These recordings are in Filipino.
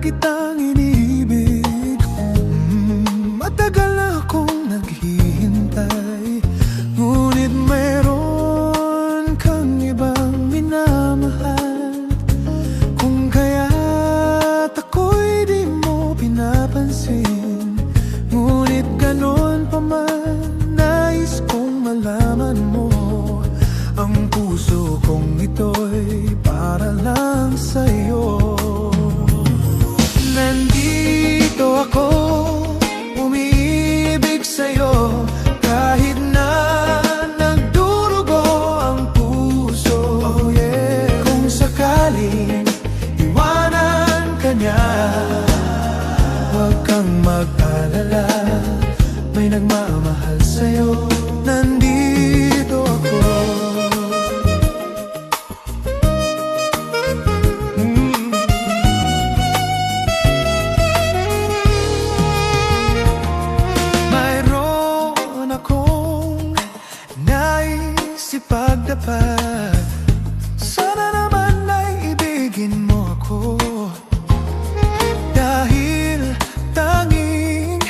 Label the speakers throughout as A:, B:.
A: kitang iniibig. Matagal na akong naghihintay, ngunit mayroon kang ibang minamahal. Kung kaya't ako'y di mo pinapansin, ngunit ganon pa man, nais kong malaman mo, ang puso kong ito'y para lang sa'yo. Nandito ako, umiibig sa'yo, kahit na nagdurugo ang puso. Oh yeah. Kung sakaling iwanan ka niya, huwag kang mag-alala, may nagmamahal sa'yo. Nandito ako. Mayroon akong nais ipagdapat, sana naman ay ibigin mo ako, dahil tanging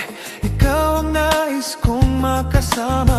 A: ikaw ang nais kong makasama.